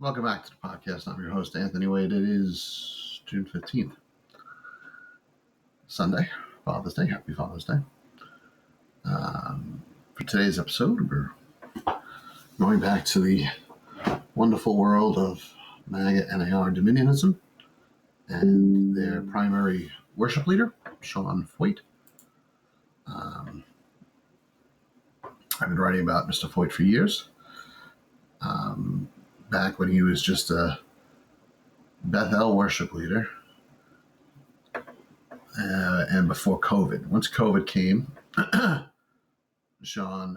Welcome back to the podcast. I'm your host, Anthony Wade. It is June 15th, Sunday, Father's Day. Happy Father's Day. For today's episode, we're going back to the wonderful world of MAGA NAR Dominionism and their primary worship leader, Sean Feucht. I've been writing about Mr. Feucht for years. Back when he was just a Bethel worship leader, and before COVID. Once COVID came, Sean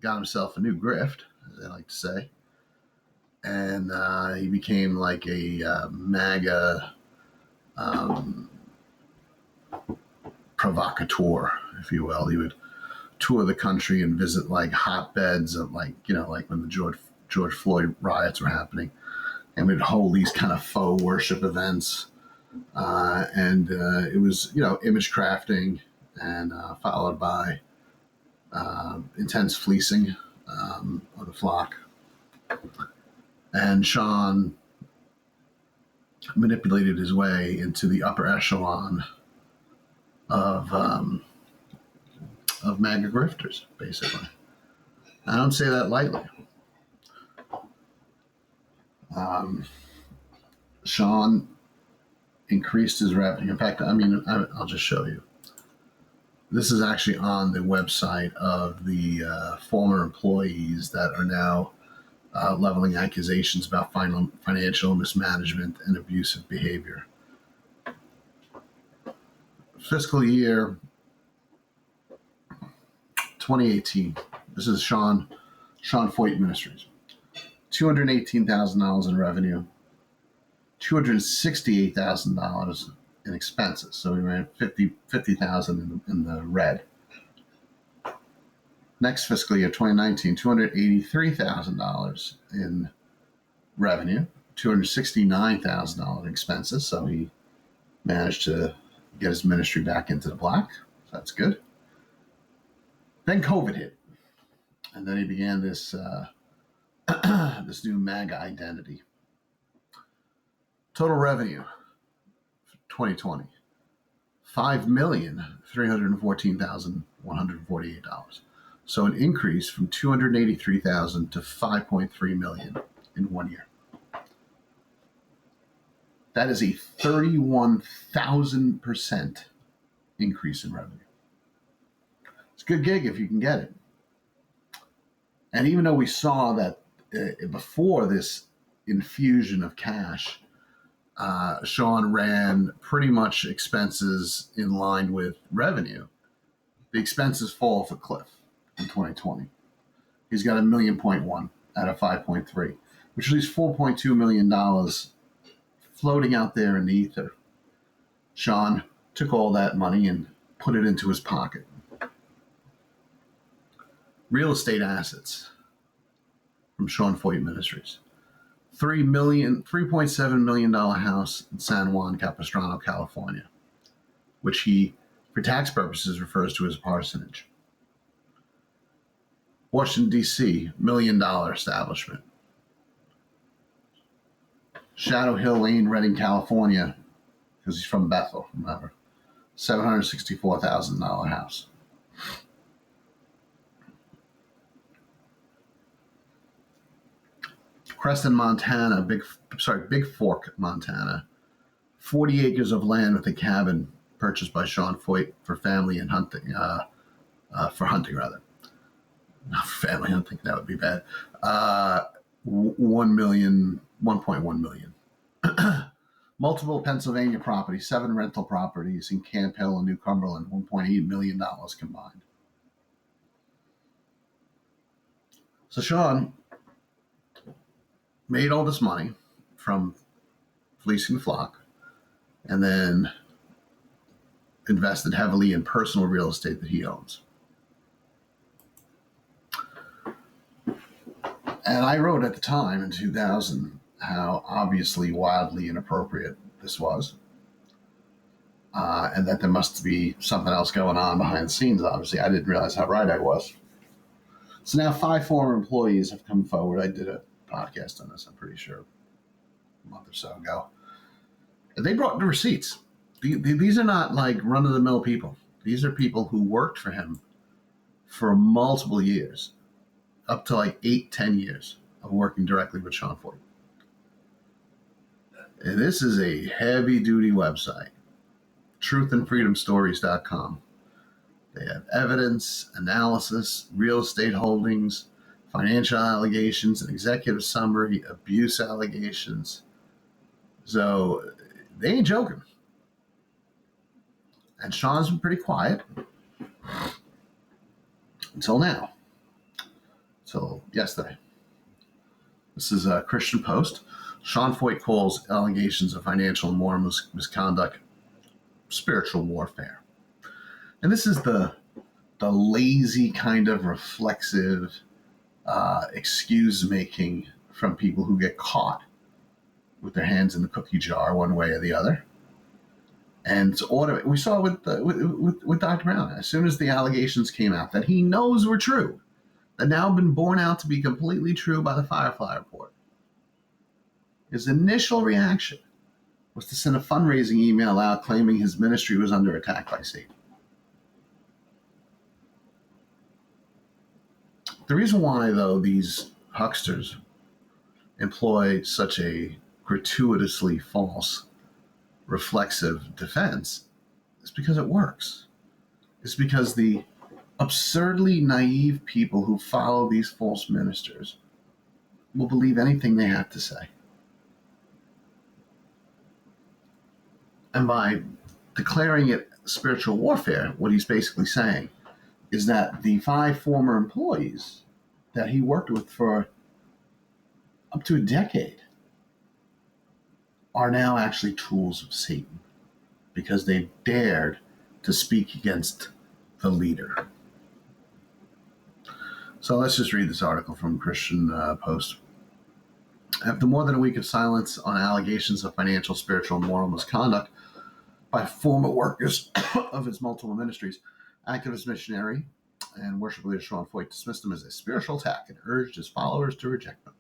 got himself a new grift, as I like to say, and he became like a MAGA provocateur, if you will. He would tour the country and visit like hotbeds of like when the George Floyd riots were happening, and we'd hold these kind of faux worship events, and it was image crafting and followed by intense fleecing of the flock. And Sean manipulated his way into the upper echelon of MAGA grifters, basically. I don't say that lightly. Sean increased his revenue. In fact, I'll just show you. This is actually on the website of the former employees that are now leveling accusations about financial mismanagement and abusive behavior. Fiscal year 2018. This is Sean Feucht Ministries. $218,000 in revenue, $268,000 in expenses. So we ran $50,000 in the red. Next fiscal year, 2019, $283,000 in revenue, $269,000 in expenses. So he managed to get his ministry back into the black. So that's good. Then COVID hit, and then he began this this new MAGA identity. Total revenue for 2020, $5,314,148. So an increase from $283,000 to $5.3 million in 1 year. That is a 31,000% increase in revenue. It's a good gig if you can get it. And even though we saw that before this infusion of cash, Sean ran pretty much expenses in line with revenue, the expenses fall off a cliff in 2020. He's got $1.1 million out of 5.3, which leaves $4.2 million floating out there in the ether. Sean took all that money and put it into his pocket. Real estate assets from Sean Feucht Ministries. $3.7 million house in San Juan Capistrano, California, which he, for tax purposes, refers to as a parsonage. Washington, D.C., $1 million establishment. Shadow Hill Lane, Redding, California, because he's from Bethel, remember, $764,000 house. Creston, Montana, Big Fork, Montana, 40 acres of land with a cabin purchased by Sean Feucht for family and hunting, for hunting rather. Not for family hunting, that would be bad. $1.1 million. Multiple Pennsylvania properties, 7 rental properties in Camp Hill and New Cumberland, $1.8 million combined. So Sean made all this money from fleecing the flock and then invested heavily in personal real estate that he owns. And I wrote at the time in 2000 how obviously wildly inappropriate this was, and that there must be something else going on behind the scenes. Obviously, I didn't realize how right I was. So now 5 former employees have come forward. I did a podcast on this, I'm pretty sure, a month or so ago. And they brought the receipts. These are not like run-of-the-mill people. These are people who worked for him for multiple years, up to like 8-10 years of working directly with Sean Feucht. And this is a heavy-duty website, truthandfreedomstories.com. They have evidence, analysis, real estate holdings, financial allegations, an executive summary, abuse allegations. So they ain't joking. And Sean's been pretty quiet until now, until yesterday. This is a Christian Post. Sean Feucht calls allegations of financial and moral misconduct spiritual warfare. And this is the lazy kind of reflexive excuse-making from people who get caught with their hands in the cookie jar one way or the other. And it's automatic. We saw with Dr. Brown, as soon as the allegations came out that he knows were true, that now been borne out to be completely true by the Firefly Report, his initial reaction was to send a fundraising email out claiming his ministry was under attack by Satan. The reason why, though, these hucksters employ such a gratuitously false, reflexive defense is because it works. It's because the absurdly naive people who follow these false ministers will believe anything they have to say. And by declaring it spiritual warfare, what he's basically saying is that the 5 former employees that he worked with for up to a decade are now actually tools of Satan because they dared to speak against the leader. So let's just read this article from Christian Post. After more than a week of silence on allegations of financial, spiritual, and moral misconduct by former workers of his multiple ministries, activist missionary and worship leader Sean Feucht dismissed him as a spiritual attack and urged his followers to reject them.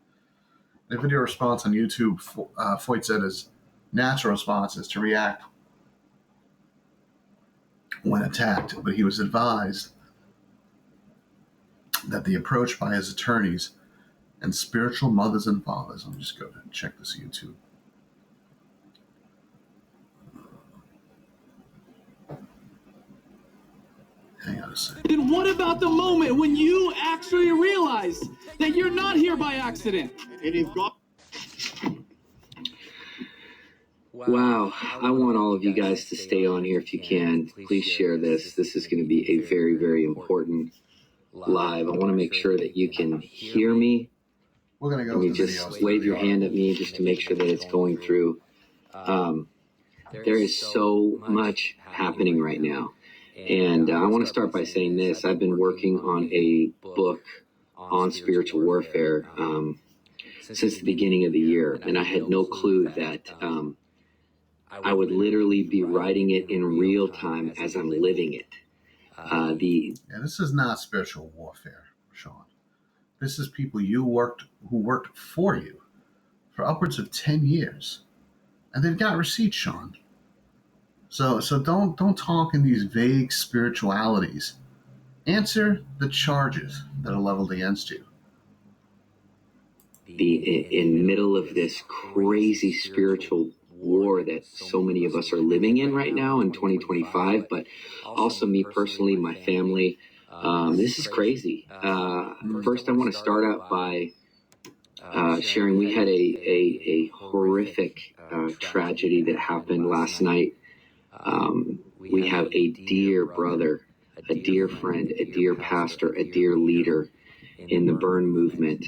In a video response on YouTube, Feucht said his natural response is to react when attacked, but he was advised that the approach by his attorneys and spiritual mothers and fathers, let me just go ahead and check this YouTube. Hang on a second. And what about the moment when you actually realize that you're not here by accident? And if God... Wow, I want all of you guys to stay on here if you can. Please share this. This is going to be a very, very important live. I want to make sure that you can hear me. We're going to go and you with the just videos. wave your hand at me just to make sure that it's going through. There is so much happening right now. And I want to start by saying this. I've been working on a book on spiritual warfare since the beginning of the year. And I had no clue that I would literally be writing it in real time as I'm living it. This is not spiritual warfare, Sean. This is people who worked for you for upwards of 10 years. And they've got receipts, Sean. So don't talk in these vague spiritualities. Answer the charges that are leveled against you. In the middle of this crazy spiritual war that so many of us are living in right now in 2025, but also me personally, my family. This is crazy. First, I want to start out by sharing we had a horrific tragedy that happened last night. We have a dear brother, a dear friend, a dear pastor, a dear leader in the Burn movement.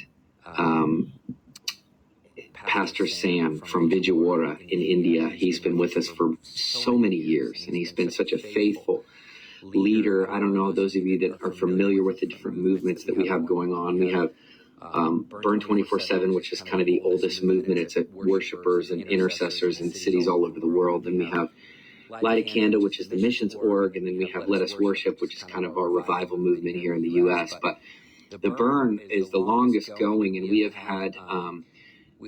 Pastor Sam from Vijayawada in India. He's been with us for so many years, and he's been such a faithful leader. I don't know, those of you that are familiar with the different movements that we have going on. We have Burn 24/7, which is kind of the oldest movement. It's worshipers and intercessors in cities all over the world. And we have Light a Candle, which is the missions org, and then we have Let Us Worship, which is kind of our revival movement here in the U.S. But the burn is the longest going, and we have had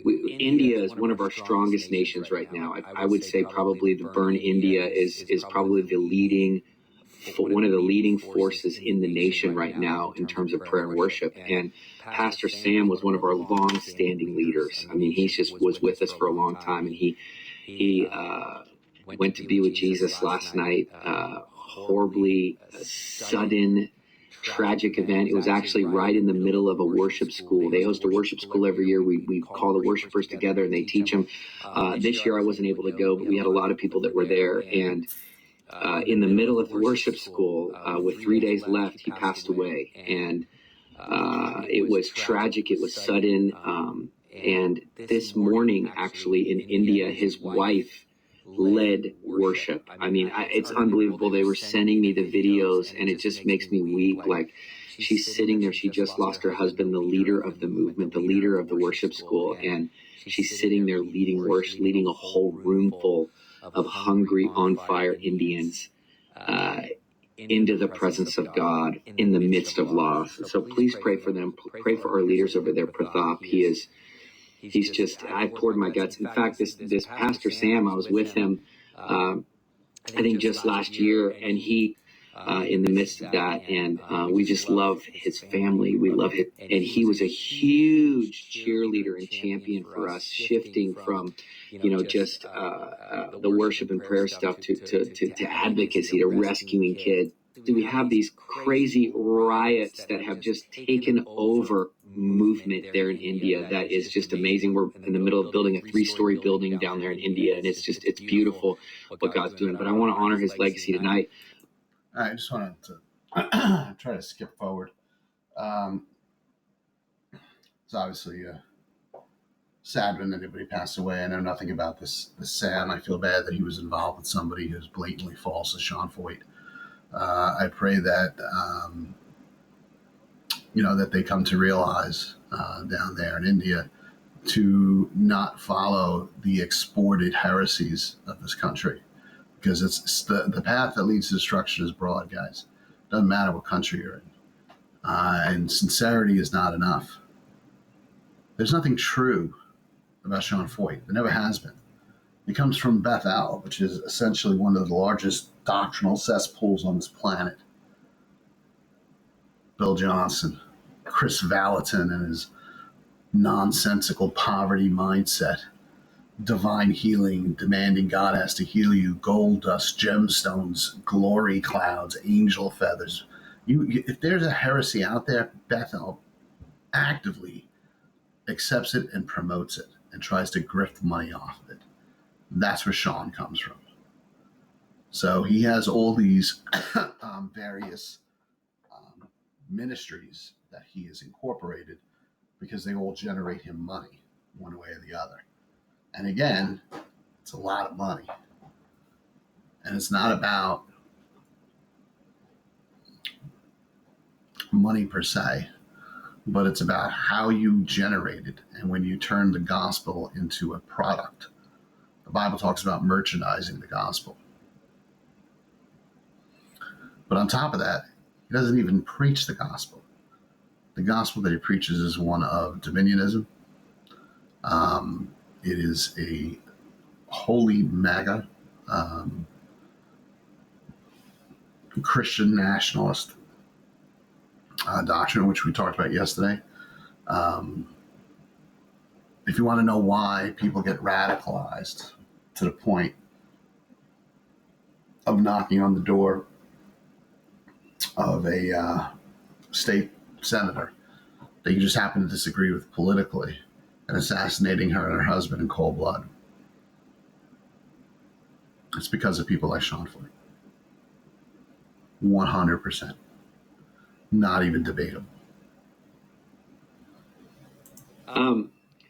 India is one of our strongest nations right now. I would say probably the burn India is probably the leading, one of the leading forces in the nation right now in terms of prayer and worship. And Pastor Sam was one of our long-standing leaders. I mean, he just was with us for a long time, and he went to be with Jesus last night. Horribly sudden, tragic event. It was actually right in the middle of a worship school. They host a worship school every year. We call the worshipers together and they teach them. This year I wasn't able to go, but we had a lot of people that were there. And in the middle of the worship school, with 3 days left, he passed away. And it was tragic. It was sudden. And this morning, actually, in India, his wife led worship. I mean, it's unbelievable. They were sending me the videos, and it just makes me weep. Like, she's sitting there. She just lost her husband, the leader of the movement, the leader of the worship school, and she's sitting there leading worship, leading a whole room full of hungry, on fire Indians into the presence of God in the midst of loss. So please pray for them. Pray for our leaders over there. Pratap, he's just, I poured my guts. In fact, this Pastor Sam, I was with him, I think just last year, and he, in the midst of that, and we just love his family. We love it. And he was a huge cheerleader and champion for us, shifting from, just the worship and prayer stuff to advocacy, to rescuing kids. We have these crazy riots that have just taken over movement there in India that is just amazing. We're in the middle of building a 3-story building down there in India, and it's beautiful what God's doing. But I want to honor his legacy tonight. I just wanted to try to skip forward. It's obviously sad when anybody passed away. I know nothing about this Sam. I feel bad that he was involved with somebody who's blatantly false as Sean Feucht. I pray that that they come to realize down there in India to not follow the exported heresies of this country, because it's the path that leads to destruction is broad, guys. Doesn't matter what country you're in, and sincerity is not enough. There's nothing true about Sean Feucht. There never has been. He comes from Bethel, which is essentially one of the largest doctrinal cesspools on this planet. Bill Johnson, Chris Valentin and his nonsensical poverty mindset, divine healing, demanding God has to heal you, gold dust, gemstones, glory clouds, angel feathers. If there's a heresy out there, Bethel actively accepts it and promotes it and tries to grift money off of it. That's where Sean comes from. So he has all these various ministries that he has incorporated because they all generate him money one way or the other. And again, it's a lot of money. And it's not about money per se, but it's about how you generate it and when you turn the gospel into a product. The Bible talks about merchandising the gospel. But on top of that, he doesn't even preach the gospel. The gospel that he preaches is one of dominionism. It is a holy MAGA, Christian nationalist doctrine, which we talked about yesterday. If you want to know why people get radicalized to the point of knocking on the door of a state senator that you just happen to disagree with politically and assassinating her and her husband in cold blood, it's because of people like Sean Feucht. 100%. Not even debatable.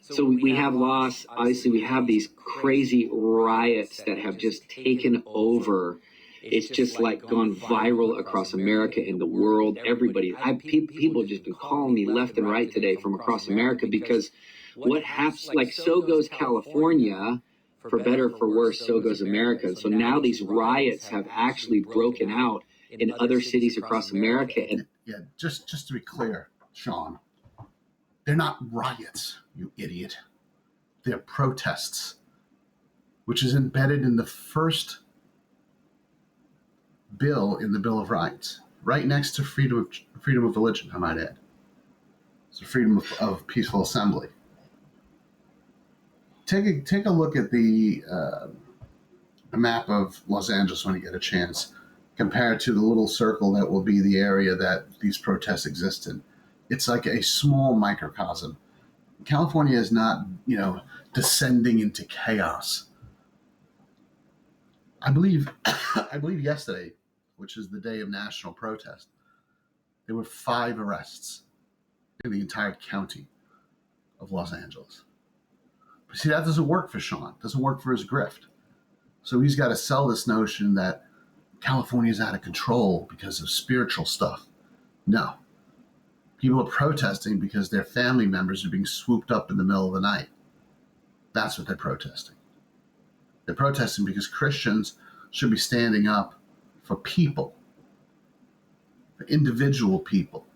So we have loss. Obviously, we have these crazy riots that have just taken over. It's just like gone viral across America and the world. Everybody, people have just been calling me left and right today from across America because what happens, like, so goes California, for better or for worse, so goes America. And so now these riots have actually broken out in other cities across America. And yeah, just to be clear, Sean. They're not riots, you idiot. They're protests, which is embedded in the first bill in the Bill of Rights, right next to freedom of religion, I might add. It's the freedom of peaceful assembly. Take a look at the map of Los Angeles when you get a chance, compared to the little circle that will be the area that these protests exist in. It's like a small microcosm. California is not, descending into chaos. I believe yesterday, which is the day of national protest, there were 5 arrests in the entire county of Los Angeles. But see, that doesn't work for Sean. It doesn't work for his grift. So he's got to sell this notion that California is out of control because of spiritual stuff. No. People are protesting because their family members are being swooped up in the middle of the night. That's what they're protesting. They're protesting because Christians should be standing up for people, for individual people,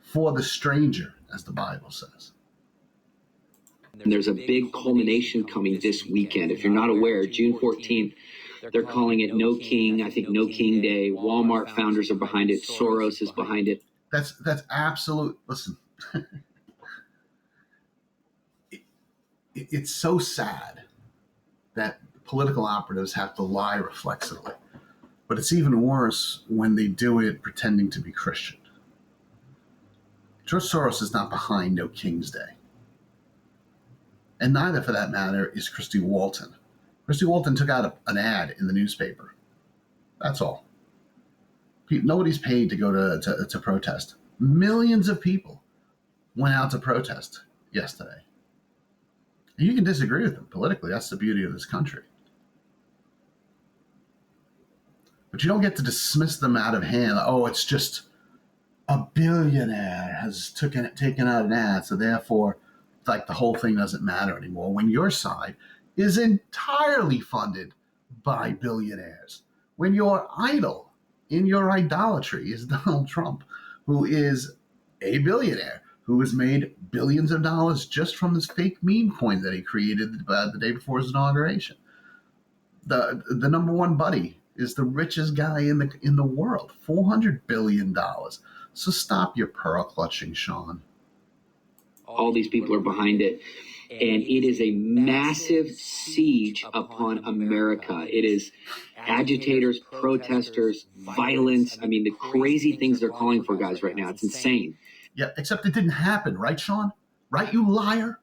for the stranger, as the Bible says. And there's a big culmination coming this weekend. If you're not aware, June 14th, they're calling it No King, I think No King Day. Walmart founders are behind it. Soros is behind it. That's absolute. Listen, it's so sad that political operatives have to lie reflexively. But it's even worse when they do it pretending to be Christian. George Soros is not behind No King's Day. And neither, for that matter, is Christy Walton. Christy Walton took out an ad in the newspaper. That's all. Nobody's paid to go to protest. Millions of people went out to protest yesterday. And you can disagree with them politically. That's the beauty of this country. But you don't get to dismiss them out of hand. Oh, it's just a billionaire has taken out an ad, so therefore, like, the whole thing doesn't matter anymore. When your side is entirely funded by billionaires. When your idol in your idolatry is Donald Trump, who is a billionaire, who has made billions of dollars just from this fake meme coin that he created the day before his inauguration. The number one buddy is the richest guy in the world, $400 billion. So stop your pearl clutching, Sean. All these people are behind it. And it is a massive siege upon America. It is agitators, protesters, violence. I mean, the crazy things they're calling for, guys, right now. It's insane. Yeah, except it didn't happen, right, Sean? Right, you liar?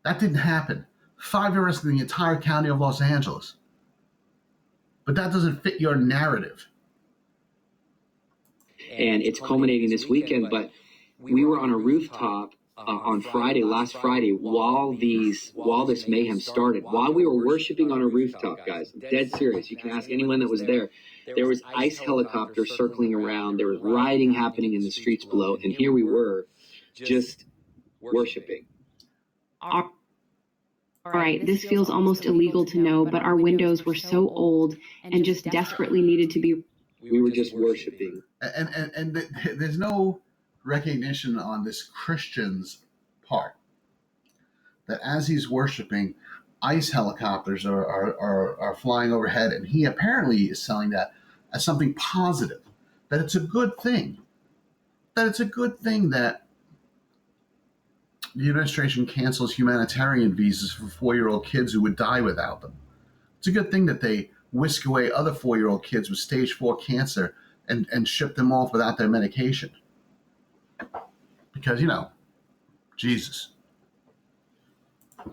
That didn't happen. 5 arrests in the entire county of Los Angeles. But that doesn't fit your narrative. And it's culminating this weekend, but we were on a rooftop on last Friday, while this mayhem started, while we were worshiping on a rooftop, guys. I'm dead serious. You can ask anyone that was there. There was ICE helicopters circling around. There was rioting happening in the streets below, and here we were, just worshiping. All right, this feels almost illegal to know, but our windows were so old and just desperately needed to be. We were just worshiping. And there's no recognition on this Christian's part that as he's worshiping, ICE helicopters are flying overhead, and he apparently is selling that as something positive, that it's a good thing, that the administration cancels humanitarian visas for 4-year-old kids who would die without them. It's a good thing that they whisk away other 4-year-old kids with stage 4 cancer and ship them off without their medication. Because, Jesus.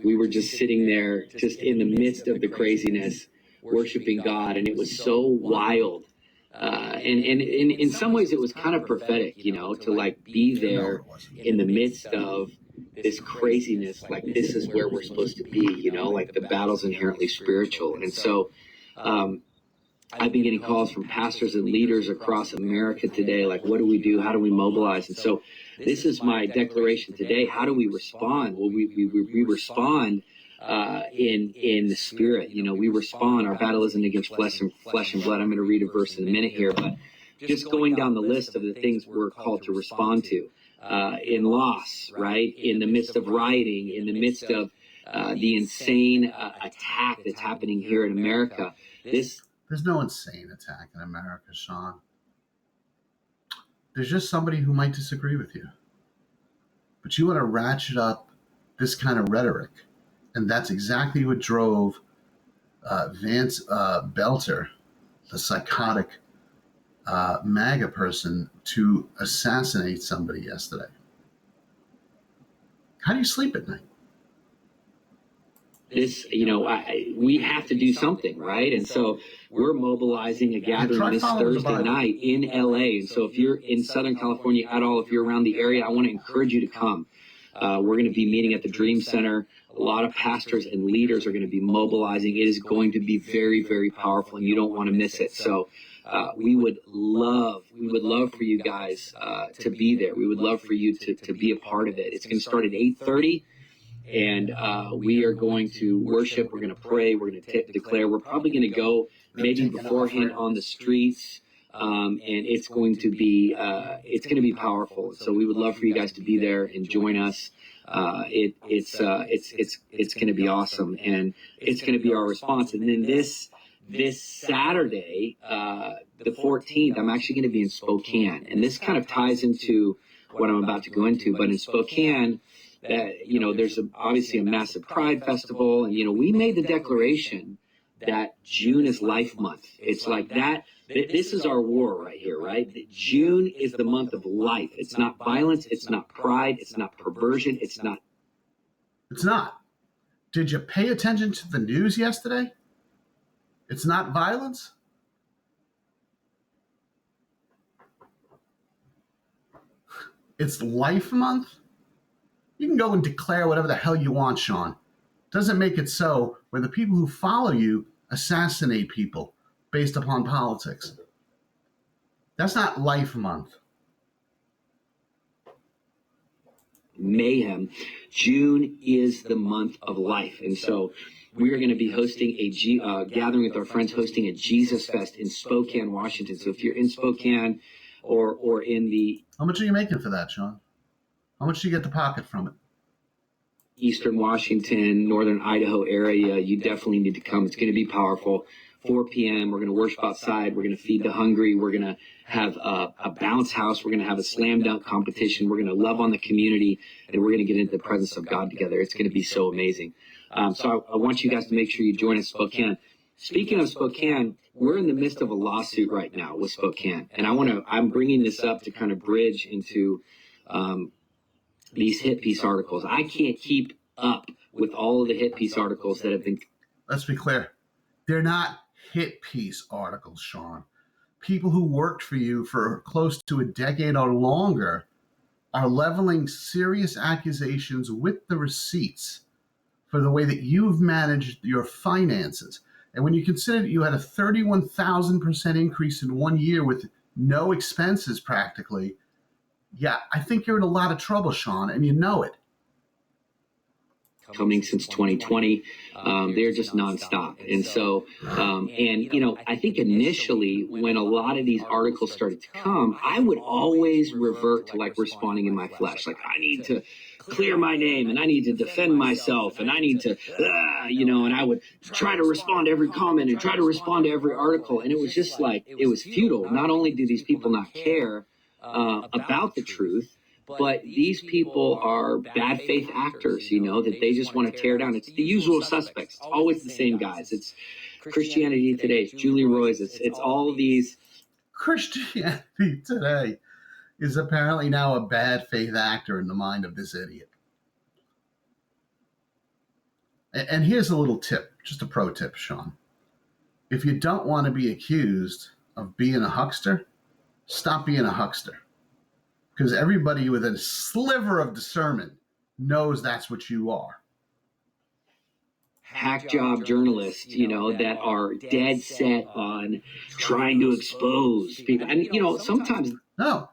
We were just sitting there, just in the midst of the craziness, worshiping God, and it was so wild. And in some ways, it was kind of prophetic, to like be there in the midst of this craziness. Like, this is where we're supposed to be, like the battle's inherently spiritual. And so I've been getting calls from pastors and leaders across America today, like, what do we do? How do we mobilize? And so this is my declaration today. How do we respond? Well, we respond in the spirit. We respond. Our battle isn't against flesh and blood. I'm going to read a verse in a minute here, but just going down the list of the things we're called to respond to in loss, right? In the midst of rioting, in the midst of the insane attack that's happening here in America. There's no insane attack in America, Sean. There's just somebody who might disagree with you. But you want to ratchet up this kind of rhetoric. And that's exactly what drove Vance Belter, the psychotic MAGA person, to assassinate somebody yesterday. How do you sleep at night? This, we have to do something, right? And so we're mobilizing a gathering this Thursday night in LA. And so if you're in Southern California at all, if you're around the area, I want to encourage you to come. We're going to be meeting at the Dream Center. A lot of pastors and leaders are going to be mobilizing. It is going to be very, very powerful, and you don't want to miss it. So we would love for you guys to be there. We would love for you to be a part of it. It's going to start at 8:30. And we are going to worship. We're going to pray. We're going to declare. We're probably going to go maybe beforehand on the streets, and it's going to be powerful. So we would love for you guys to be there and join us. It's going to be awesome, and it's going to be our response. And then this Saturday, the 14th, I'm actually going to be in Spokane, and this kind of ties into what I'm about to go into. But in Spokane, there's obviously a massive Pride Festival, and we made the declaration that June is Life Month. It's like that. This is our war right here, right? June is the month of life. It's not violence. It's not pride. It's not perversion. It's not. It's not. Did you pay attention to the news yesterday? It's not violence. It's Life Month. You can go and declare whatever the hell you want, Sean. Doesn't make it so where the people who follow you assassinate people based upon politics. That's not Life Month. Mayhem. June is the month of life. And so we are going to be hosting a gathering with our friends, hosting a Jesus Fest in Spokane, Washington. So if you're in Spokane or in the... How much are you making for that, Sean? How much do you get to pocket from it? Eastern Washington, Northern Idaho area, you definitely need to come. It's going to be powerful. 4 p.m. We're going to worship outside. We're going to feed the hungry. We're going to have a bounce house. We're going to have a slam dunk competition. We're going to love on the community, and we're going to get into the presence of God together. It's going to be so amazing. So I want you guys to make sure you join us, Spokane. Speaking of Spokane, we're in the midst of a lawsuit right now with Spokane, and I'm bringing this up to kind of bridge into these hit piece articles. I can't keep up with all of the hit piece articles that have been... Let's be clear. They're not hit piece articles, Sean. People who worked for you for close to a decade or longer are leveling serious accusations with the receipts for the way that you've managed your finances. And when you consider that you had a 31,000% increase in 1 year with no expenses practically, yeah, I think you're in a lot of trouble, Sean, and you know it. Coming since 2020, they're just nonstop. And so, I think initially when a lot of these articles started to come, I would always revert to like responding in my flesh. Like, I need to clear my name and I need to defend myself and I need to, and I would try to respond to every comment and try to respond to every article. And it was just like, it was futile. Not only do these people not care about the truth, but these people are bad faith actors, that they just want to tear down. It's the usual suspects. It's always the same guys. It's Christianity Today. It's Julie Roy's. It's all these. Christianity Today is apparently now a bad faith actor in the mind of this idiot. And here's a little tip, just a pro tip, Sean. If you don't want to be accused of being a huckster, stop being a huckster. Because everybody with a sliver of discernment knows that's what you are. Hack job journalists, that are dead set on trying to expose people. And, sometimes... No.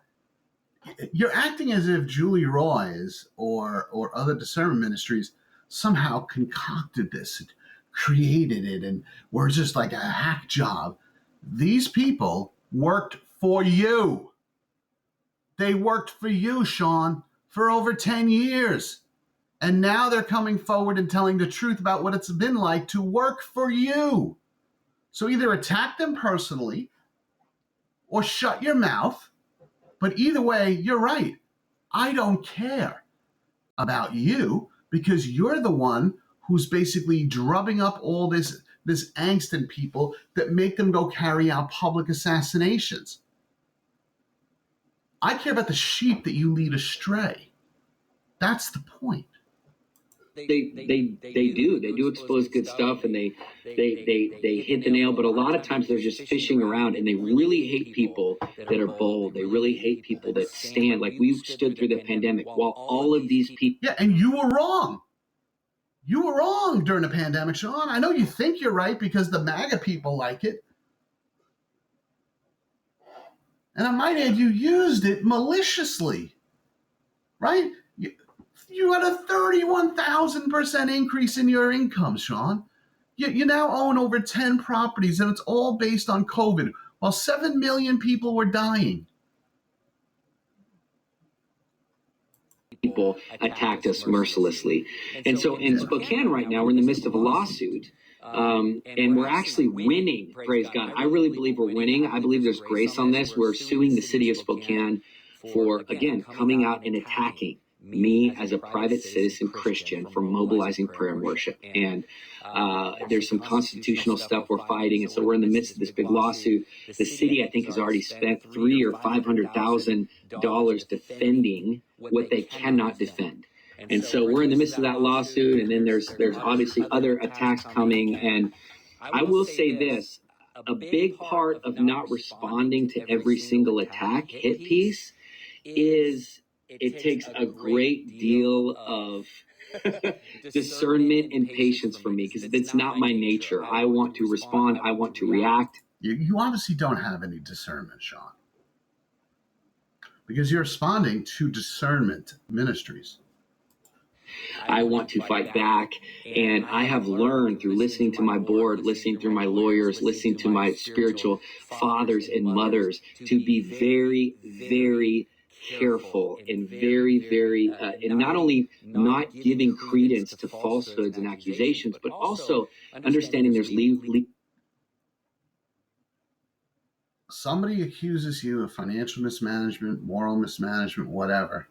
You're acting as if Julie Roy's or other discernment ministries somehow concocted this and created it and were just like a hack job. These people worked for you. They worked for you, Sean, for over 10 years. And now they're coming forward and telling the truth about what it's been like to work for you. So either attack them personally or shut your mouth. But either way, you're right. I don't care about you because you're the one who's basically drubbing up all this angst in people that make them go carry out public assassinations. I care about the sheep that you lead astray. That's the point. They do expose good stuff, and they hit the nail, but a lot of times they're just fishing around, and they really hate people that are bold. They really hate people that stand, like we stood through the pandemic while all of these people. Yeah, and you were wrong. You were wrong during the pandemic, Sean. I know you think you're right because the MAGA people like it. And I might add, you used it maliciously, right? You had a 31,000% increase in your income, Sean. You now own over 10 properties, and it's all based on COVID, while 7 million people were dying. People attacked us mercilessly. And so in Spokane right now, we're in the midst of a lawsuit. And we're actually winning, praise God. I really believe we're winning. I believe there's grace on this. We're suing the city of Spokane for, again, coming out and attacking me as a private citizen Christian for mobilizing prayer and worship. And there's some constitutional stuff we're fighting. And so we're in the midst of this big lawsuit. The city, I think, has already spent $300,000 or $500,000 defending what they cannot defend. And so we're in the midst of that lawsuit, and then there's obviously other attacks coming. And I will say this, a big part of not responding to every single attack hit piece is it takes a great deal of discernment and patience from me, because it's not my nature. I want to respond. I want to react. You obviously don't have any discernment, Sean, because you're responding to discernment ministries. I want to fight back, and I have learned through listening to my board, listening through my lawyers, listening to my spiritual fathers and mothers to be very, very careful and very, and not only not giving credence to falsehoods and accusations, but also understanding there's somebody accuses you of financial mismanagement, moral mismanagement, whatever.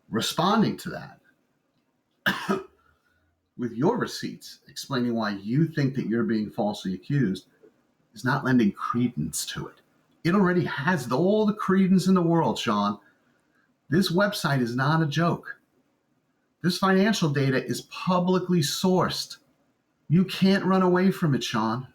Responding to that with your receipts, explaining why you think that you're being falsely accused, is not lending credence to it. It already has all the credence in the world, Sean. This website is not a joke. This financial data is publicly sourced. You can't run away from it, Sean.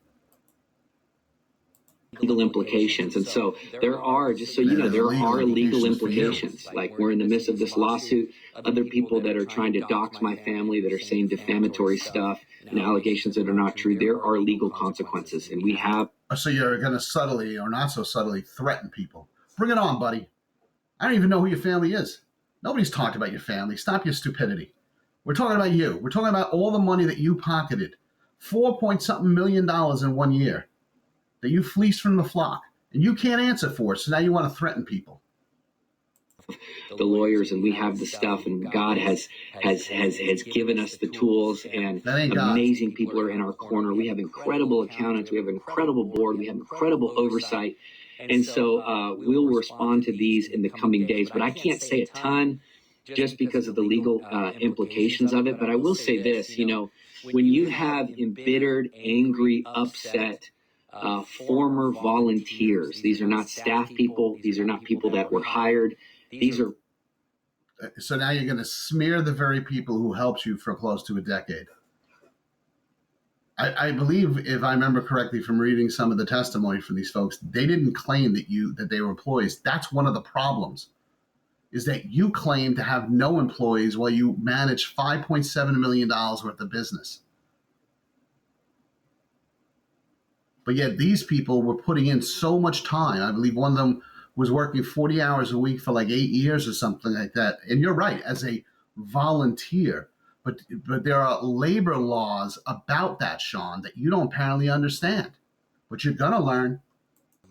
Legal implications. And so there are, just so you know, there are legal implications. Like we're in the midst of this lawsuit, other people that are trying to dox my family, that are saying defamatory stuff and allegations that are not true. There are legal consequences, and we have. So you're going to subtly or not so subtly threaten people. Bring it on, buddy. I don't even know who your family is. Nobody's talked about your family. Stop your stupidity. We're talking about you. We're talking about all the money that you pocketed. $4-point-something million in 1 year that you fleeced from the flock, and you can't answer for it, so now you want to threaten people. The lawyers, and we have the stuff, and God has given us the tools, and amazing people are in our corner. We have incredible accountants, we have an incredible board, we have incredible oversight, and so we'll respond to these in the coming days. But I can't say a ton just because of the legal implications of it. But I will say this, you know, when you have embittered, angry, upset former volunteers. These are not staff people. These are not people that were hired. These are. So now you're going to smear the very people who helped you for close to a decade. I believe, if I remember correctly from reading some of the testimony from these folks, they didn't claim that they were employees. That's one of the problems, is that you claim to have no employees while you manage $5.7 million worth of business. But yet these people were putting in so much time. I believe one of them was working 40 hours a week for like 8 years or something like that. And you're right, as a volunteer. But there are labor laws about that, Sean, that you don't apparently understand. But you're going to learn.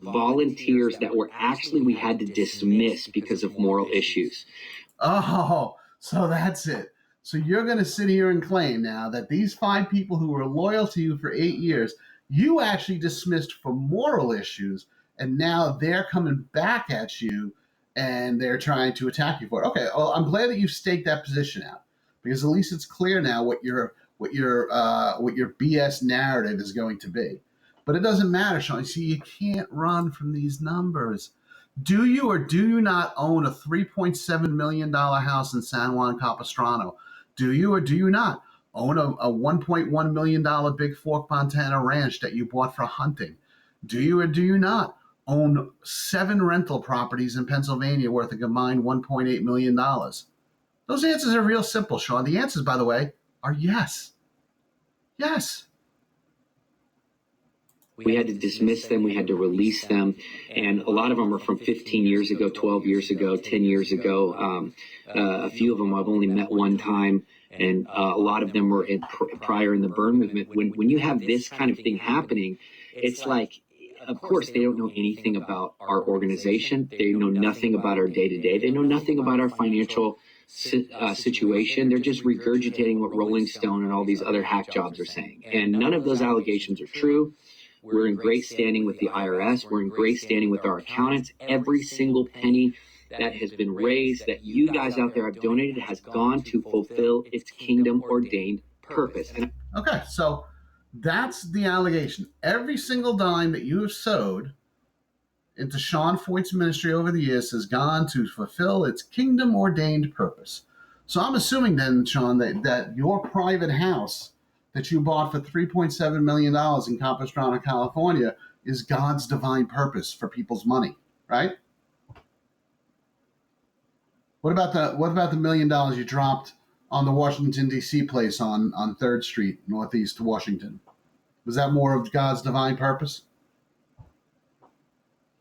volunteers that were actually we had to dismiss because of moral issues. Oh, so that's it. So you're going to sit here and claim now that these 5 people who were loyal to you for 8 years, you actually dismissed for moral issues, and now they're coming back at you and they're trying to attack you for it. Okay, well, I'm glad that you staked that position out, because at least it's clear now what your BS narrative is going to be. But it doesn't matter, Sean. See, you can't run from these numbers. Do you or do you not own a $3.7 million house in San Juan Capistrano? Do you or do you not own a $1.1 million Big Fork, Montana ranch that you bought for hunting? Do you or do you not own 7 rental properties in Pennsylvania worth a combined $1.8 million? Those answers are real simple, Sean. The answers, by the way, are yes. Yes. We had to dismiss them. We had to release them. And a lot of them are from 15 years ago, 12 years ago, 10 years ago. A few of them I've only met one time. And a lot of them were prior in the burn movement. When you have this kind of thing happening, it's like, of course, they don't know anything about our organization. They know nothing about our day-to-day. They know nothing about our financial situation. They're just regurgitating what Rolling Stone and all these other hack jobs are saying. And none of those allegations are true. We're in great standing with the IRS. We're in great standing with our accountants. Every single penny that has been raised, that you guys out there have donated, has gone to fulfill its kingdom ordained purpose. Okay, so that's the allegation. Every single dime that you have sowed into Sean Feucht's ministry over the years has gone to fulfill its kingdom ordained purpose. So I'm assuming then, Sean, that your private house that you bought for $3.7 million in Capistrano, California, is God's divine purpose for people's money, right? What about the $1 million you dropped on the Washington, D.C. place on 3rd Street, Northeast Washington? Was that more of God's divine purpose?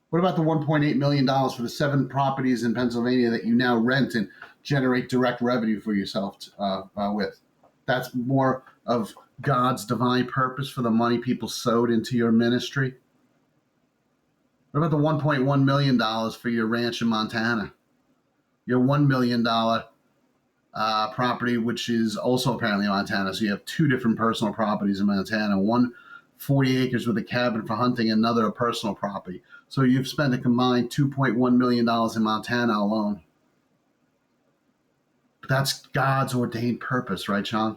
What about the $1.8 million for the 7 properties in Pennsylvania that you now rent and generate direct revenue for yourself with? That's more of God's divine purpose for the money people sowed into your ministry? What about the $1.1 million for your ranch in Montana? Your $1 million property, which is also apparently in Montana. So you have 2 different personal properties in Montana. One 40 acres with a cabin for hunting, another a personal property. So you've spent a combined $2.1 million in Montana alone. But that's God's ordained purpose, right, Sean?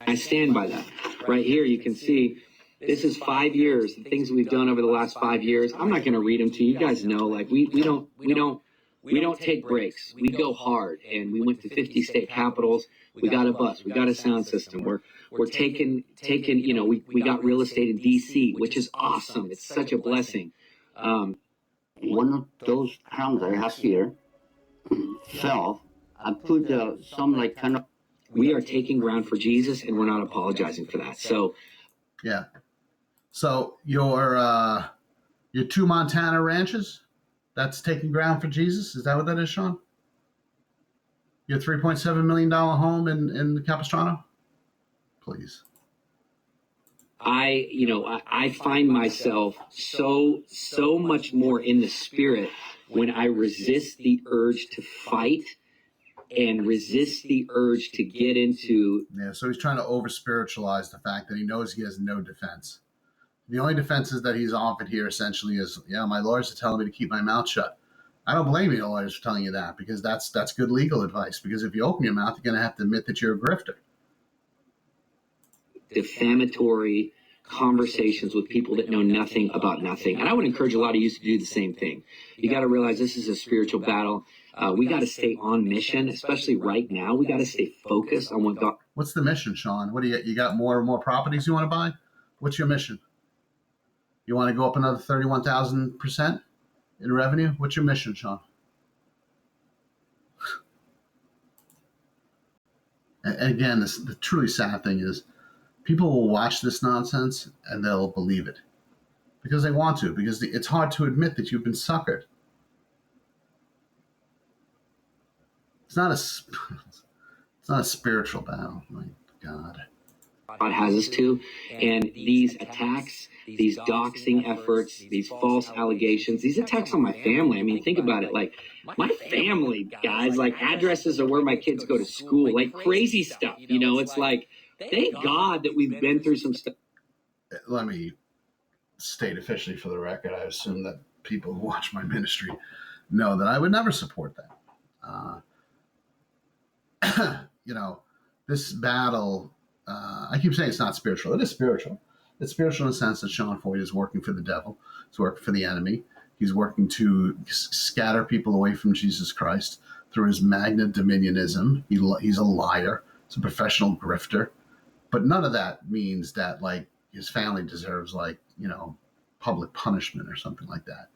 I stand by that. Right here, you can see this is 5 years, the things we've done over the last 5 years. I'm not going to read them to you. You guys know, like we don't take breaks. We go hard, and we went to 50 state capitals. We got a bus. We got a sound system. We're taking. You know, we got real estate in D.C., which is awesome. It's such a blessing. One of those crowns I have here fell. I put some like kind of. We are taking ground for Jesus, and we're not apologizing for that. So, yeah. So your 2 Montana ranches, that's taking ground for Jesus? Is that what that is, Sean? Your $3.7 million home in Capistrano? Please. I find myself so much more in the spirit when I resist the urge to fight and resist the urge to get into. Yeah, so he's trying to over spiritualize the fact that he knows he has no defense. The only defenses that he's offered here essentially is, yeah, my lawyers are telling me to keep my mouth shut. I don't blame you, the lawyers, for telling you that, because that's good legal advice. Because if you open your mouth, you're going to have to admit that you're a grifter. Defamatory conversations with people that know nothing about nothing. And I would encourage a lot of you to do the same thing. You got to realize this is a spiritual battle. We got to stay on mission, especially right now. We got to stay focused on what God. What's the mission, Sean? What do you got? More and more properties you want to buy? What's your mission? You want to go up another 31,000% in revenue? What's your mission, Sean? And again, the truly sad thing is people will watch this nonsense and they'll believe it because they want to, because it's hard to admit that you've been suckered. It's not a spiritual battle. My God. God has us to. And these attacks, these doxing efforts, these false allegations, these attacks on my family. I mean, think about it. Like, my family, guys, like addresses are where my kids go to school, like crazy stuff. You know, it's like, thank God that we've been through some stuff. Let me state officially for the record, I assume that people who watch my ministry know that I would never support that. You know, this battle, I keep saying it's not spiritual. It is spiritual. It's spiritual in the sense that Sean Feucht is working for the devil. He's working for the enemy. He's working to scatter people away from Jesus Christ through his magna dominionism. He's a liar. He's a professional grifter. But none of that means that, like, his family deserves, like, you know, public punishment or something like that.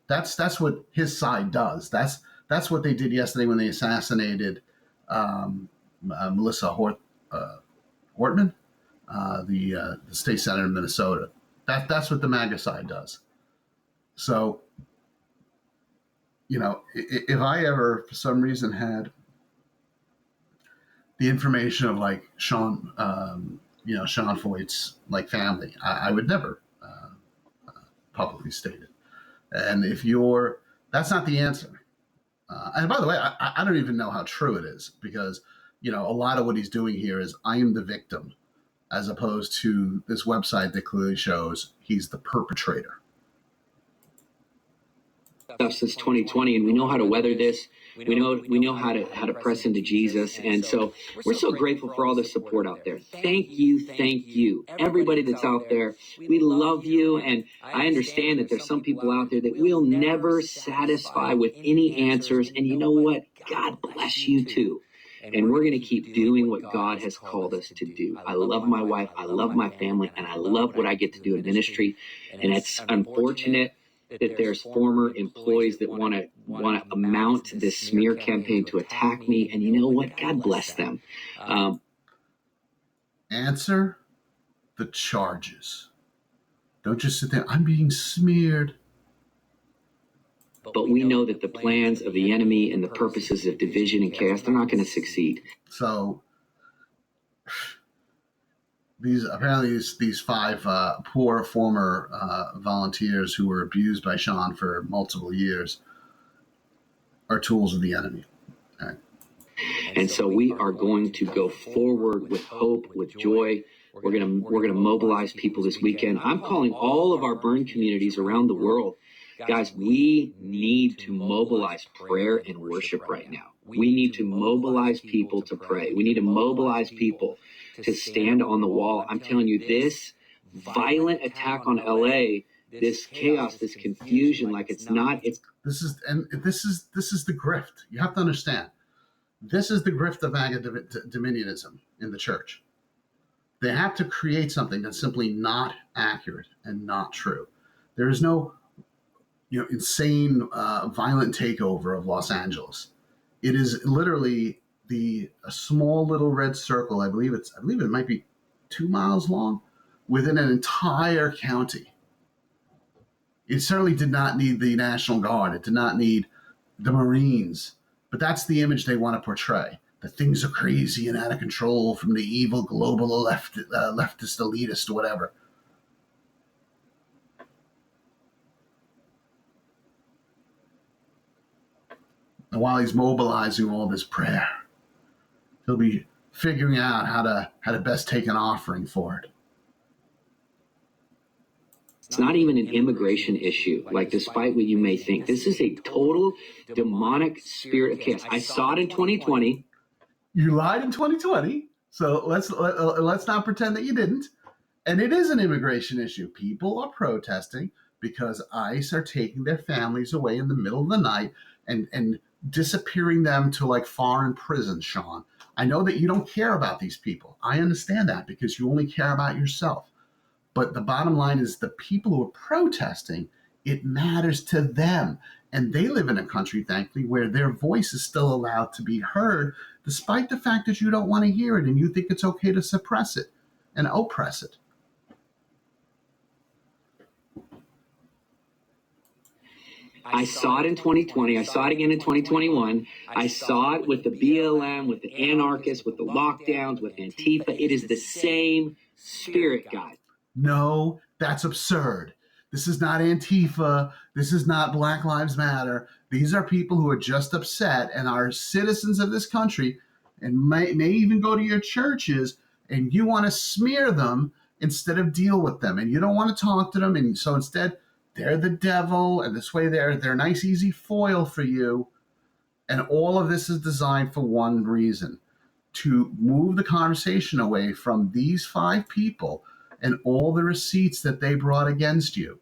That's what his side does. That's what they did yesterday when they assassinated Melissa Hortman, the state senator in Minnesota. That's what the MAGA side does. So, you know, if I ever, for some reason, had the information of like Sean Feucht's like family, I would never publicly state it. And that's not the answer. And by the way, I don't even know how true it is, because, you know, a lot of what he's doing here is I am the victim, as opposed to this website that clearly shows he's the perpetrator. Since 2020, and we know how to weather this. We know how to press into Jesus, and so we're so grateful for all the support out there. Thank you, everybody that's out there. We love you, and I understand that there's some people out there that we'll never satisfy with any answers. And you know what? God bless you too. And we're going to keep doing what God has called us to do. I love my wife, I love my family, and I love what I get to do in ministry. And it's unfortunate that there's former employees that want to mount this smear campaign to attack me. And you know what? God bless them. Answer the charges. Don't just sit there, I'm being smeared. But we know that the plans of the enemy and the purposes of division and chaos, they're not going to succeed. So these five poor former volunteers who were abused by Sean for multiple years are tools of the enemy. All right. And so we are going to go forward with hope, with joy. We're gonna mobilize people this weekend. I'm calling all of our burn communities around the world. Guys, we need to mobilize prayer and worship right now. We need to mobilize people to pray. We need to mobilize people to stand on the wall. I'm telling you, this violent attack on LA, this chaos, this confusion, like this is the grift. You have to understand. This is the grift of MAGA dominionism in the church. They have to create something that's simply not accurate and not true. There is no insane violent takeover of Los Angeles. It is literally a small little red circle. I believe it might be 2 miles long within an entire county. It certainly did not need the National Guard. It did not need the Marines. But that's the image they want to portray. That things are crazy and out of control from the evil global leftist elitist or whatever. And while he's mobilizing all this prayer, he'll be figuring out how to best take an offering for it. It's not even an immigration issue, like despite what you may think. This is a total demonic spirit of chaos. I saw it in 2020. You lied in 2020, so let's not pretend that you didn't. And it is an immigration issue. People are protesting because ICE are taking their families away in the middle of the night and disappearing them to like foreign prisons, Sean. I know that you don't care about these people. I understand that because you only care about yourself. But the bottom line is the people who are protesting, it matters to them. And they live in a country, thankfully, where their voice is still allowed to be heard, despite the fact that you don't want to hear it and you think it's okay to suppress it and oppress it. I saw it in 2020. I saw it again in 2021. I saw it with the BLM, with the anarchists, with the lockdowns, with Antifa. It is the same spirit, guys. No, that's absurd. This is not Antifa. This is not Black Lives Matter. These are people who are just upset and are citizens of this country and may even go to your churches, and you want to smear them instead of deal with them. And you don't want to talk to them. And so instead, they're the devil. And this way they're a nice, easy foil for you. And all of this is designed for one reason: to move the conversation away from these 5 people and all the receipts that they brought against you.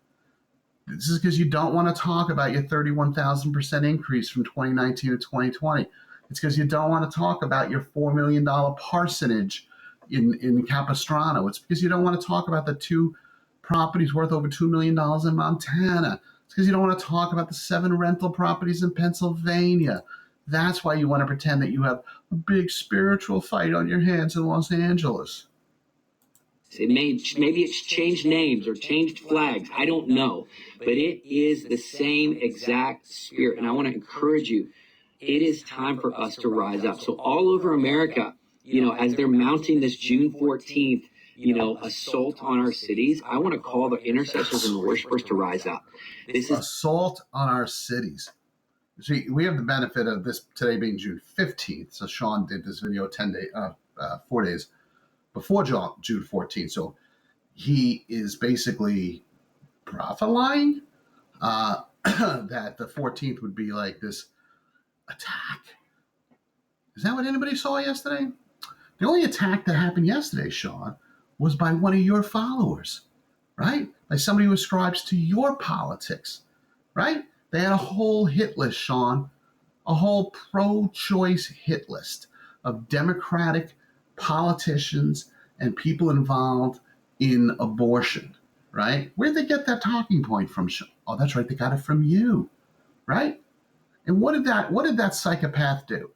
This is because you don't want to talk about your 31,000% increase from 2019 to 2020. It's because you don't want to talk about your $4 million parsonage in Capistrano. It's because you don't want to talk about the 2 properties worth over $2 million in Montana. It's because you don't want to talk about the 7 rental properties in Pennsylvania. That's why you want to pretend that you have a big spiritual fight on your hands in Los Angeles. Maybe it's changed names or changed flags. I don't know. But it is the same exact spirit. And I want to encourage you, it is time for us to rise up. So all over America, as they're mounting this June 14th, assault on our cities, I want to call the intercessors and worshipers to rise up. This is assault on our cities. See, we have the benefit of this today being June 15th. So Sean did this video 4 days before June 14th. So he is basically prophesying that the 14th would be like this attack. Is that what anybody saw yesterday? The only attack that happened yesterday, Sean, was by one of your followers, right? By somebody who ascribes to your politics, right? They had a whole hit list, Sean, a whole pro-choice hit list of Democratic politicians and people involved in abortion, right? Where'd they get that talking point from? Oh, that's right. They got it from you, right? And what did that psychopath do?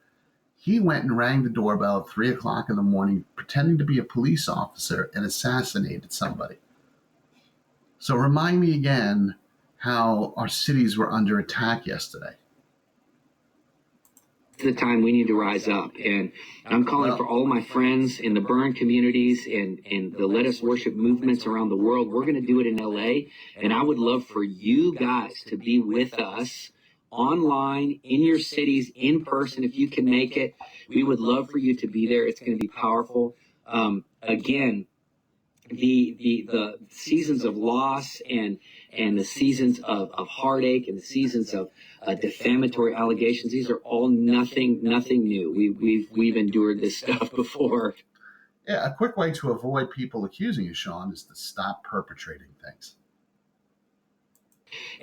He went and rang the doorbell at 3 o'clock in the morning, pretending to be a police officer, and assassinated somebody. So remind me again how our cities were under attack yesterday. The time we need to rise up, and I'm calling for all my friends in the burn communities and the Let Us Worship movements around the world. We're going to do it in LA, and I would love for you guys to be with us online, in your cities, in person, if you can make it. We would love for you to be there. It's going to be powerful. Again, the seasons of loss and the seasons of heartache and the seasons of defamatory allegations, these are all nothing new. We've endured this stuff before. Yeah, a quick way to avoid people accusing you, Sean, is to stop perpetrating things.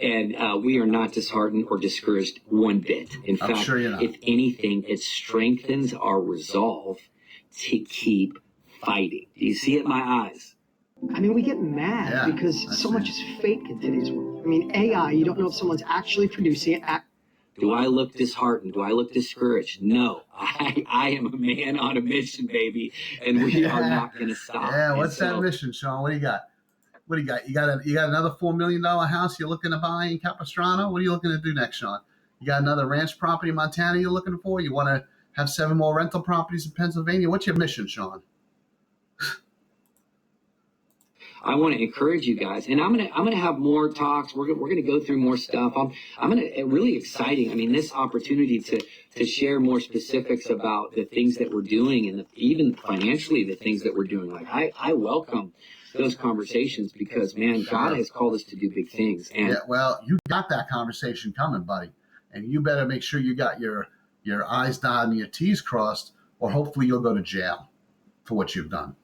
And we are not disheartened or discouraged one bit. In fact, sure you're not. If anything, it strengthens our resolve to keep fighting. Do you see it in my eyes? I mean, we get mad because so much is fake in today's world. I mean, AI, you don't know if someone's actually producing it. Do I look disheartened? Do I look discouraged? No. I am a man on a mission, baby, and we are not going to stop. Yeah, what's that mission, Sean? What do you got? What do you got? You got another $4 million house you're looking to buy in Capistrano? What are you looking to do next, Sean? You got another ranch property in Montana you're looking for? You want to have 7 more rental properties in Pennsylvania? What's your mission, Sean? I want to encourage you guys, and I'm gonna have more talks. We're gonna go through more stuff. I'm gonna really exciting. I mean, this opportunity to share more specifics about the things that we're doing and even financially the things that we're doing. Like I welcome those conversations because, man, God has called us to do big things. And yeah, well, you got that conversation coming, buddy, and you better make sure you got your I's dotted and your T's crossed, or hopefully you'll go to jail for what you've done.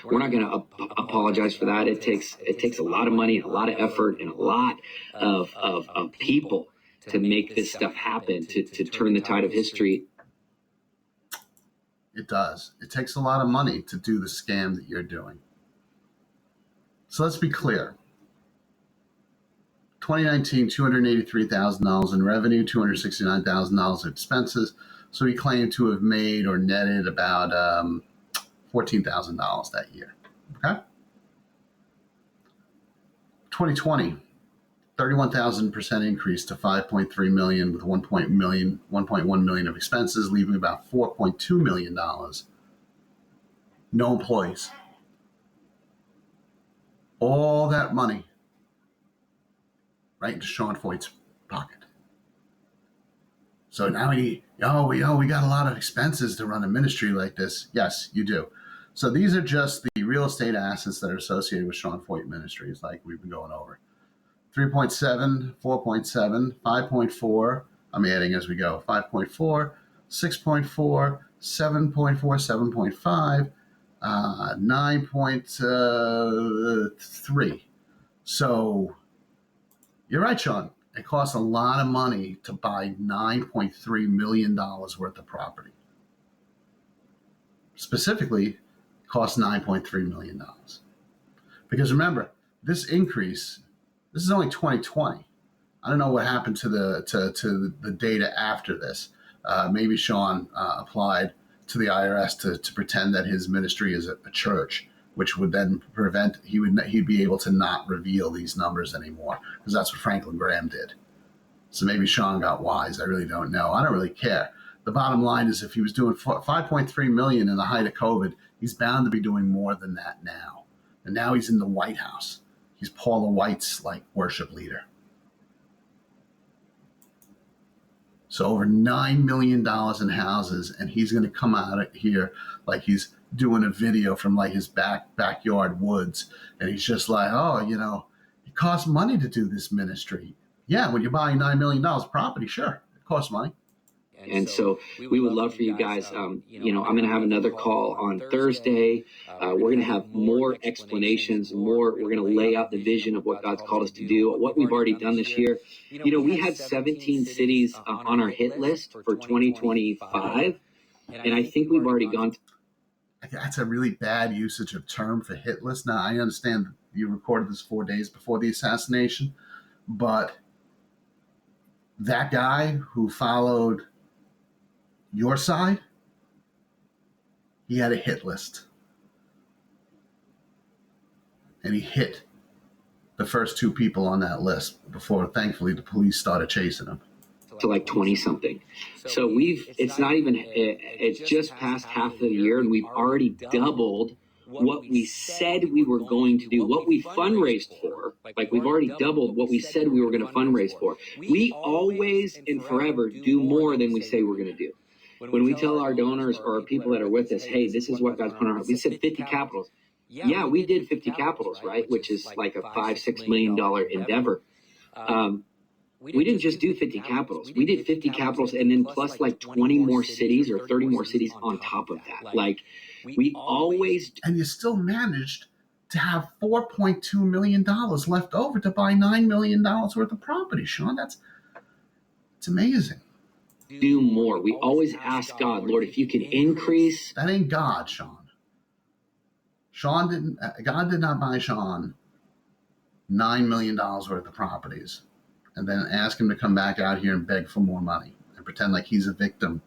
We're not going to apologize for that. It takes a lot of money and a lot of effort and a lot of people to make this stuff happen, to turn the tide of history. It does. It takes a lot of money to do the scam that you're doing. So let's be clear. 2019, $283,000 in revenue, $269,000 in expenses. So he claimed to have made or netted about $14,000 that year. Okay. 2020, 31,000% increase to 5.3 million with 1.1 million of expenses, leaving about $4.2 million. No employees. All that money right into Sean Feucht's pocket. So now we got a lot of expenses to run a ministry like this. Yes, you do. So these are just the real estate assets that are associated with Sean Feucht Ministries, like we've been going over. 3.7, 4.7, 5.4. I'm adding as we go. 5.4, 6.4, 7.4, 7.5, 9.3. So you're right, Sean. It costs a lot of money to buy $9.3 million worth of property. Specifically, it costs $9.3 million. Because remember, this increase, this is only 2020. I don't know what happened to the data after this. Maybe Sean applied to the IRS to pretend that his ministry is a church, which would then prevent he'd be able to not reveal these numbers anymore, because that's what Franklin Graham did. So maybe Sean got wise. I really don't know. I don't really care. The bottom line is, if he was doing 5.3 million in the height of COVID, he's bound to be doing more than that now. And now he's in the White House. He's Paula White's worship leader. So over $9 million in houses, and he's going to come out of here like he's doing a video from his backyard woods, and he's just like, it costs money to do this ministry. Yeah, when you're buying $9 million property, sure, it costs money. And so we would love for you guys, I'm going to have another call on Thursday. We're going to have more explanations, we're going to lay out the vision of what God's called us to do, what we've already done this year. We had 17 cities on our hit list for 2025, and I think we've already gone. That's a really bad usage of term for hit list. Now, I understand you recorded this 4 days before the assassination, but that guy who followed your side, he had a hit list. And he hit the first two people on that list before, thankfully, the police started chasing him. To 20 something. So it's just past half of the year, and we've already doubled what we said we were going to do, what we fundraised for. We've already doubled what we said we were going to fundraise for. We always and forever do more than we say we're going to do. When we tell our donors or our people that are with us, hey, this is what God's put on our heart. We said 50 capitals. Yeah, we did 50 capitals, right? Which is like a $5-6 million endeavor. We didn't just do 50 capitals. We did 50 capitals and then plus 20 more cities or 30 more cities on top of that. We always... And you still managed to have $4.2 million left over to buy $9 million worth of property, Sean. It's amazing. Do more. We always ask God, Lord, if you could increase. That ain't God, Sean. God did not buy Sean $9 million worth of properties and then ask him to come back out here and beg for more money and pretend like he's a victim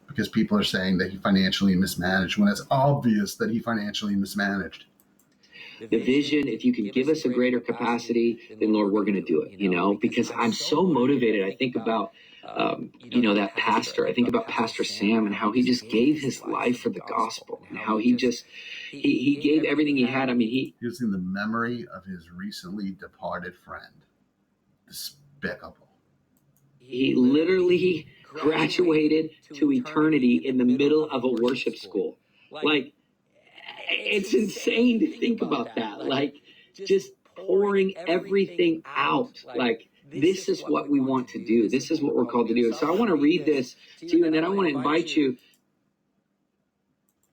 because people are saying that he financially mismanaged, when it's obvious that he financially mismanaged. The vision, if you can give us a greater capacity, then Lord, we're going to do it, because I'm so motivated. I think about, that pastor. I think about Pastor Sam and how he just gave his life for the gospel and how he just, he gave everything he had. I mean, using the memory of his recently departed friend. Despicable. He literally graduated to eternity in the middle of a worship school. It's insane to think about that. Just pouring everything out. This is what we want to do. This is what we're called to do. So I want to read this to you, and then I want to invite you.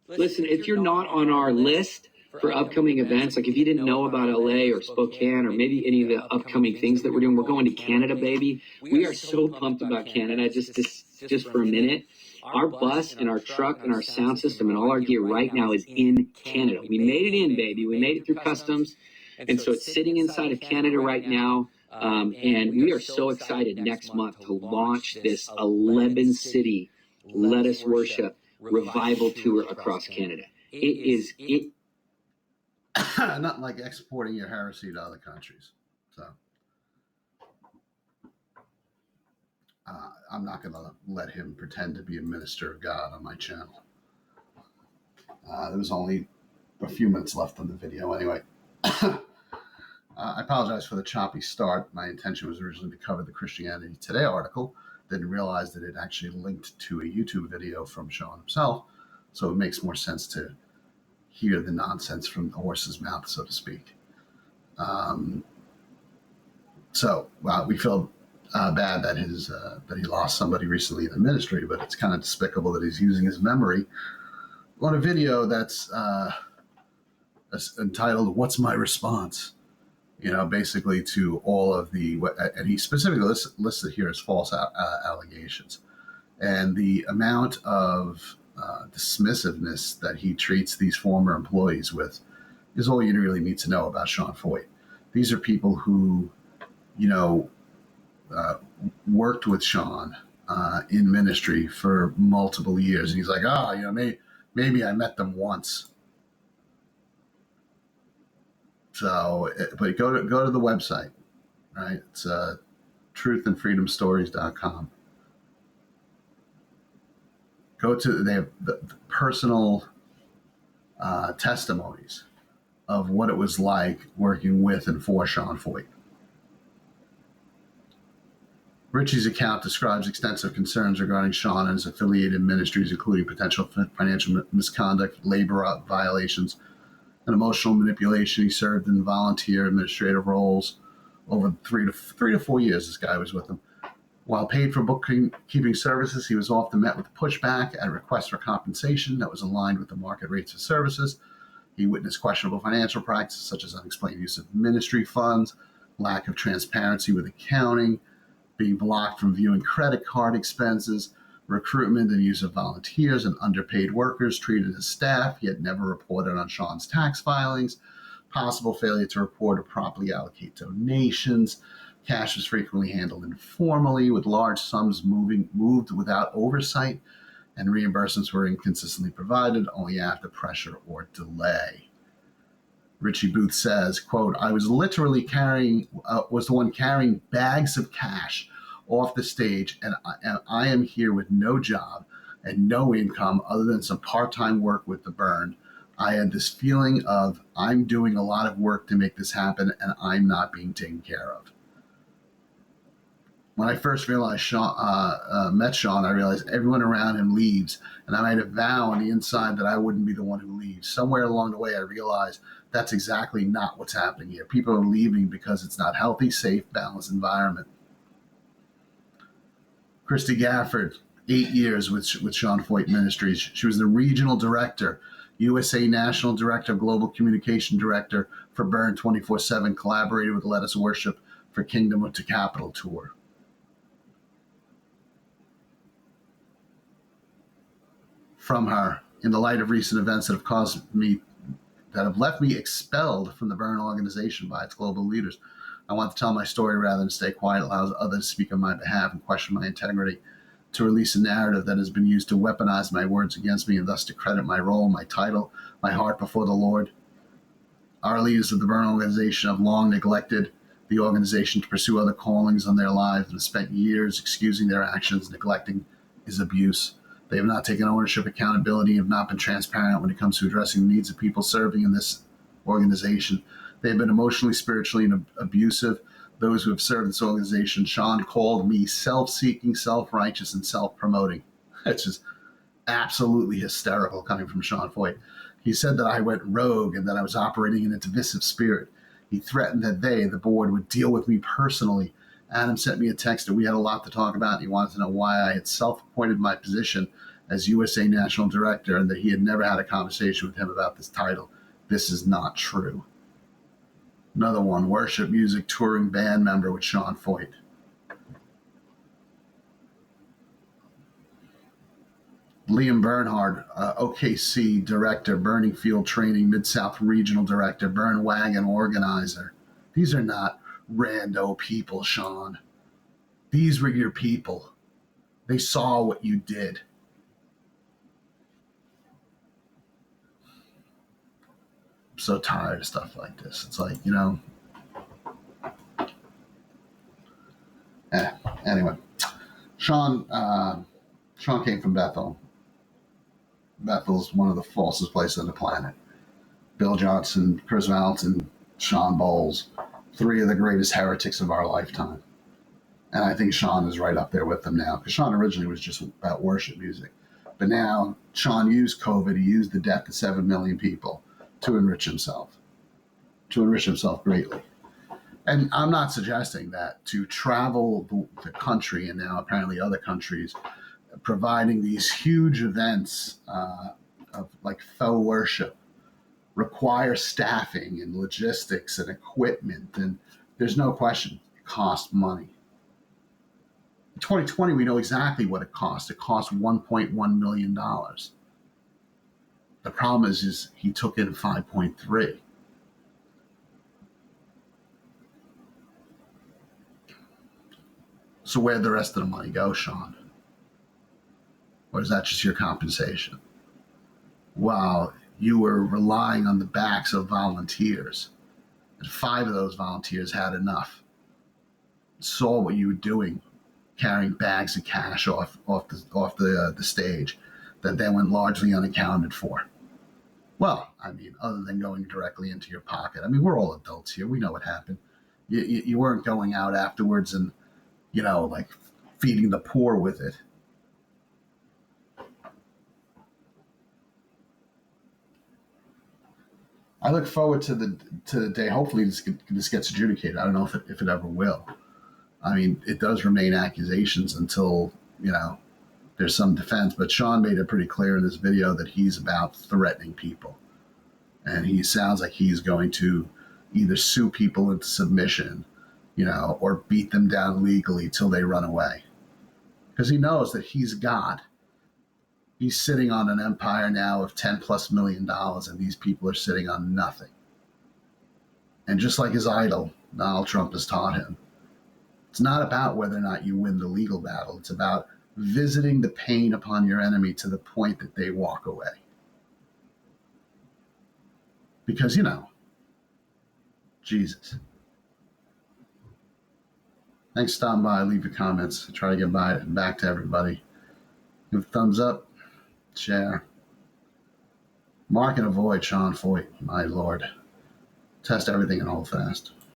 Listen, if you're not on our list for upcoming events, if you didn't know about LA or Spokane or maybe any of the upcoming things that we're doing, we're going to Canada, baby. We are so pumped about Canada. Just for a minute. Our bus and our truck and our sound system and all our gear right now is in Canada. We made it in, baby. We made it through customs. And so it's sitting inside of Canada right now. And we are so excited next month to launch this 11-city Let Us Worship revival tour across Canada. It Not like exporting your heresy to other countries. So I'm not going to let him pretend to be a minister of God on my channel. There was only a few minutes left on the video anyway. I apologize for the choppy start. My intention was originally to cover the Christianity Today article. Didn't realize that it actually linked to a YouTube video from Sean himself, so it makes more sense to hear the nonsense from the horse's mouth, so to speak. We feel bad that that he lost somebody recently in the ministry, but it's kind of despicable that he's using his memory on a video that's entitled "What's My Response?" Basically to all of the, and he specifically listed here as false allegations, and the amount of dismissiveness that he treats these former employees with is all you really need to know about Sean Feucht. These are people who, worked with Sean in ministry for multiple years, and he's like, maybe I met them once. So, but go to the website, right? It's truthandfreedomstories.com. They have the personal testimonies of what it was like working with and for Sean Feucht. Richie's account describes extensive concerns regarding Sean and his affiliated ministries, including potential financial misconduct, labor violations, and emotional manipulation. He served in volunteer administrative roles over 3 to 4 years. This guy was with them. While paid for bookkeeping services, he was often met with pushback at requests for compensation that was aligned with the market rates of services. He witnessed questionable financial practices such as unexplained use of ministry funds, lack of transparency with accounting, being blocked from viewing credit card expenses, recruitment and use of volunteers and underpaid workers treated as staff, yet never reported on Sean's tax filings, possible failure to report or properly allocate donations. Cash was frequently handled informally, with large sums moved without oversight, and reimbursements were inconsistently provided only after pressure or delay. Richie Booth says, quote, I was literally was the one carrying bags of cash off the stage, and I am here with no job and no income other than some part-time work with the Burn. I had this feeling of I'm doing a lot of work to make this happen, and I'm not being taken care of. When I first met Sean, I realized everyone around him leaves, and I made a vow on the inside that I wouldn't be the one who leaves. Somewhere along the way, I realized that's exactly not what's happening here. People are leaving because it's not healthy, safe, balanced environment. Christy Gafford, 8 years with Sean Feucht Ministries. She was the regional director, USA National Director, Global Communication Director for Burn 24/7, collaborated with Let Us Worship for Kingdom to Capital Tour. From her, in the light of recent events that have left me expelled from the Burn organization by its global leaders, I want to tell my story rather than stay quiet. It allows others to speak on my behalf and question my integrity, to release a narrative that has been used to weaponize my words against me and thus to credit my role, my title, my heart before the Lord. Our leaders of the Burn organization have long neglected the organization to pursue other callings on their lives and have spent years excusing their actions. Neglecting is abuse. They have not taken ownership, accountability, and have not been transparent when it comes to addressing the needs of people serving in this organization. They have been emotionally, spiritually, and abusive. Those who have served this organization, Sean called me self-seeking, self-righteous, and self-promoting. It's just absolutely hysterical coming from Sean Feucht. He said that I went rogue and that I was operating in a divisive spirit. He threatened that the board, would deal with me personally. Adam sent me a text that we had a lot to talk about, and he wanted to know why I had self-appointed my position as USA National Director and that he had never had a conversation with him about this title. This is not true. Another one, worship music touring band member with Sean Feucht. Liam Bernhard, OKC Director, Burning Field Training, Mid-South Regional Director, Burn Wagon Organizer. These are not rando people, Sean. These were your people. They saw what you did. I'm so tired of stuff like this. It's like, Anyway. Sean came from Bethel. Bethel's one of the falsest places on the planet. Bill Johnson, Chris Valentin, Sean Bowles, three of the greatest heretics of our lifetime. And I think Sean is right up there with them now, because Sean originally was just about worship music. But now Sean used COVID, he used the death of 7 million people to enrich himself greatly. And I'm not suggesting that to travel the country, and now apparently other countries, providing these huge events of like faux worship require staffing and logistics and equipment. And there's no question, it costs money. In 2020, we know exactly what it cost. It cost $1.1 million. The problem is he took in 5.3. So where'd the rest of the money go, Sean? Or is that just your compensation? While you were relying on the backs of volunteers, and 5 of those volunteers had enough, saw what you were doing, carrying bags of cash off the stage that then went largely unaccounted for. Well, I mean, other than going directly into your pocket. I mean, we're all adults here. We know what happened. You weren't going out afterwards and, like feeding the poor with it. I look forward to the day. Hopefully, this gets adjudicated. I don't know if it ever will. I mean, it does remain accusations until there's some defense. But Sean made it pretty clear in this video that he's about threatening people, and he sounds like he's going to either sue people into submission, or beat them down legally till they run away, because he knows that he's sitting on an empire now of $10+ million, and these people are sitting on nothing. And just like his idol, Donald Trump, has taught him, it's not about whether or not you win the legal battle. It's about visiting the pain upon your enemy to the point that they walk away. Because, Jesus. Thanks for stopping by. Leave your comments. Try to get back to everybody. Give a thumbs up. Share. Mark and avoid Sean Feucht, my lord. Test everything and hold fast.